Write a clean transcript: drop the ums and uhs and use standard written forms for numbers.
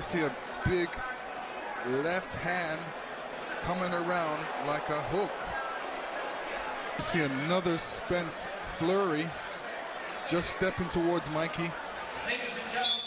You see a big left hand coming around like a hook. You see another Spence flurry just stepping towards Mikey. Ladies and gentlemen.